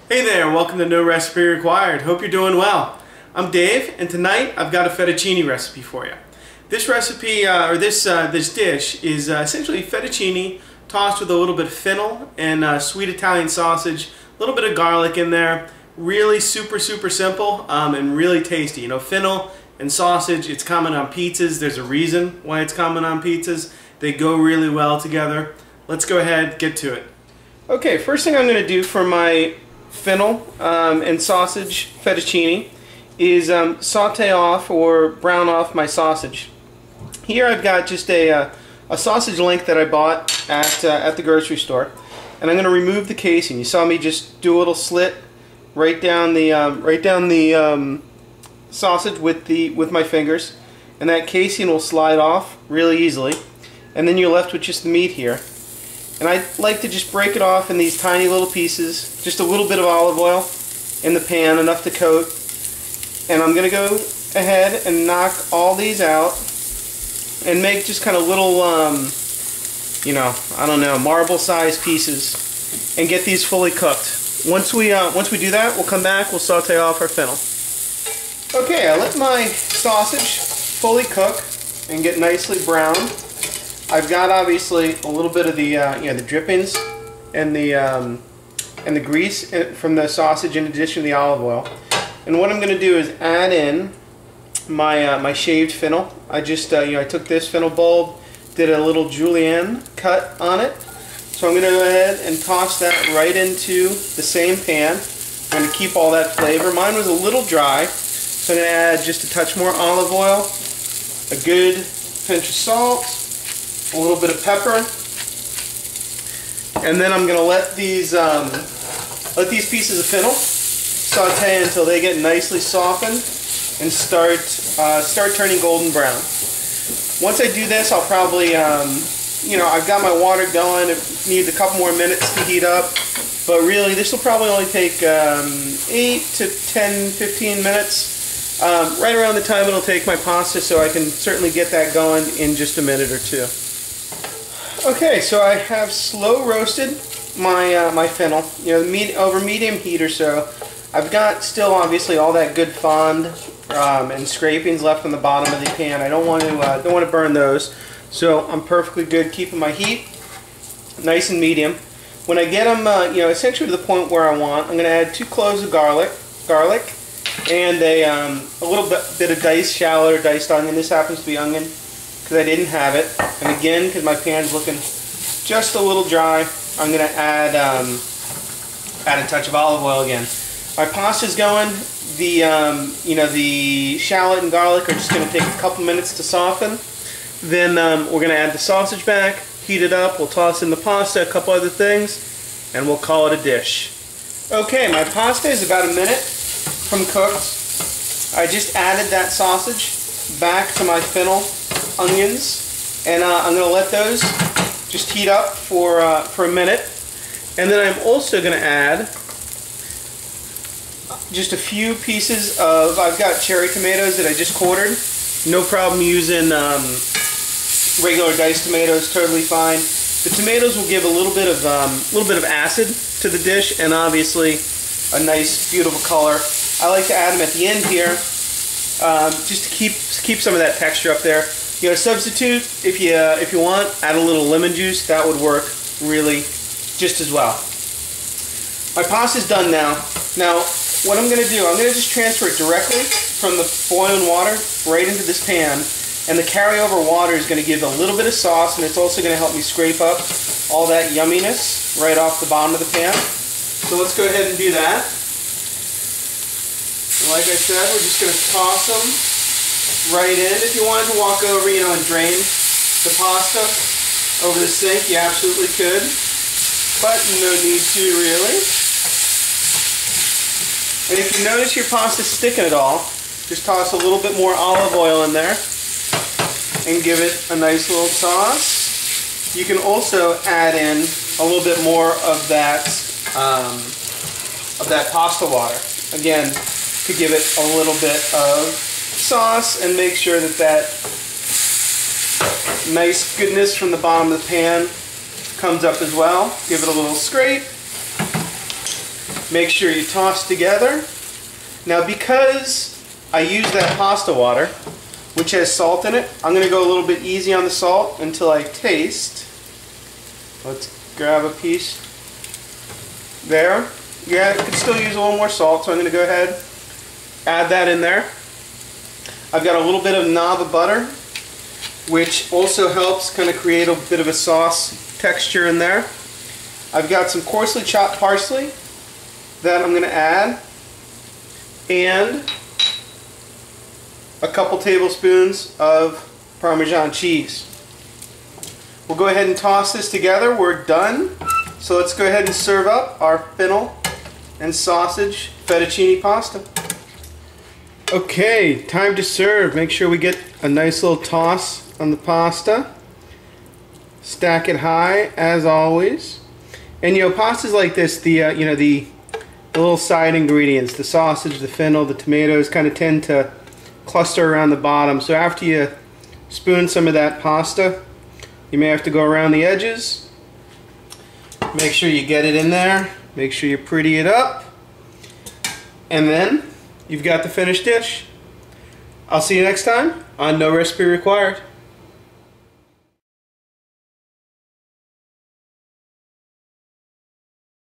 Hey there, welcome to No Recipe Required. Hope you're doing well. I'm Dave, and tonight I've got a fettuccine recipe for you. This recipe, this dish, is essentially fettuccine tossed with a little bit of fennel and sweet Italian sausage, a little bit of garlic in there. Really super simple and really tasty. You know, fennel and sausage, it's common on pizzas. There's a reason why it's common on pizzas. They go really well together. Let's go ahead, get to it. Okay, first thing I'm going to do for my fennel and sausage fettuccine is saute off or brown off my sausage. Here I've got just a sausage link that I bought at the grocery store, and I'm going to remove the casing. You saw me just do a little slit right down the sausage with my fingers, and that casing will slide off really easily, and then you're left with just the meat here. And I like to just break it off in these tiny little pieces, just a little bit of olive oil in the pan, enough to coat. And I'm going to go ahead and knock all these out and make just kind of little, you know, I don't know, marble-sized pieces, and get these fully cooked. Once we do that, we'll come back, we'll saute off our fennel. Okay, I let my sausage fully cook and get nicely browned. I've got obviously a little bit of the the drippings and the grease from the sausage in addition to the olive oil. And what I'm going to do is add in my shaved fennel. I just I took this fennel bulb, did a little julienne cut on it. So I'm going to go ahead and toss that right into the same pan. I'm going to keep all that flavor. Mine was a little dry, so I'm going to add just a touch more olive oil, a good pinch of salt, a little bit of pepper, and then I'm going to let these pieces of fennel saute until they get nicely softened and start turning golden brown. Once I do this, I'll probably I've got my water going. It needs a couple more minutes to heat up, but really this will probably only take 8 to 10, 15 minutes. Right around the time it'll take my pasta, so I can certainly get that going in just a minute or two. Okay, so I have slow roasted my fennel, over medium heat or so. I've got still obviously all that good fond and scrapings left on the bottom of the pan. I don't want to burn those, so I'm perfectly good keeping my heat nice and medium. When I get them essentially to the point where I want, I'm going to add 2 cloves of garlic, and a little bit of diced shallot or diced onion. This happens to be onion, because I didn't have it. And again, because my pan's looking just a little dry, I'm going to add a touch of olive oil again. My pasta's going. The shallot and garlic are just going to take a couple minutes to soften. Then we're going to add the sausage back, heat it up, we'll toss in the pasta, a couple other things, and we'll call it a dish. Okay, my pasta is about a minute from cooked. I just added that sausage back to my fennel onions, and I'm going to let those just heat up for a minute. And then I'm also going to add just a few pieces of, I've got cherry tomatoes that I just quartered. No problem using regular diced tomatoes, totally fine. The tomatoes will give a little bit of acid to the dish, and obviously a nice, beautiful color. I like to add them at the end here, just to keep some of that texture up there. Substitute if you want, add a little lemon juice. That would work really just as well. My pasta's done now. Now, what I'm going to do, I'm going to just transfer it directly from the boiling water right into this pan, and the carryover water is going to give a little bit of sauce, and it's also going to help me scrape up all that yumminess right off the bottom of the pan. So let's go ahead and do that. And like I said, we're just going to toss them right in. If you wanted to walk over, and drain the pasta over the sink, you absolutely could, but no need to really. And if you notice your pasta sticking at all, just toss a little bit more olive oil in there and give it a nice little toss. You can also add in a little bit more of that pasta water, again, to give it a little bit of sauce and make sure that nice goodness from the bottom of the pan comes up as well. Give it a little scrape. Make sure you toss together. Now because I use that pasta water, which has salt in it, I'm going to go a little bit easy on the salt until I taste. Let's grab a piece. There. Yeah, I could still use a little more salt, so I'm going to go ahead, add that in there. I've got a little bit of knob of butter, which also helps kind of create a bit of a sauce texture in there. I've got some coarsely chopped parsley that I'm going to add, and a couple tablespoons of Parmesan cheese. We'll go ahead and toss this together. We're done. So let's go ahead and serve up our fennel and sausage fettuccine pasta. Okay, time to serve. Make sure we get a nice little toss on the pasta. Stack it high as always. And you know, pastas like this, the little side ingredients, the sausage, the fennel, the tomatoes, kind of tend to cluster around the bottom. So after you spoon some of that pasta, you may have to go around the edges. Make sure you get it in there. Make sure you pretty it up. And then you've got the finished dish. I'll see you next time on No Recipe Required.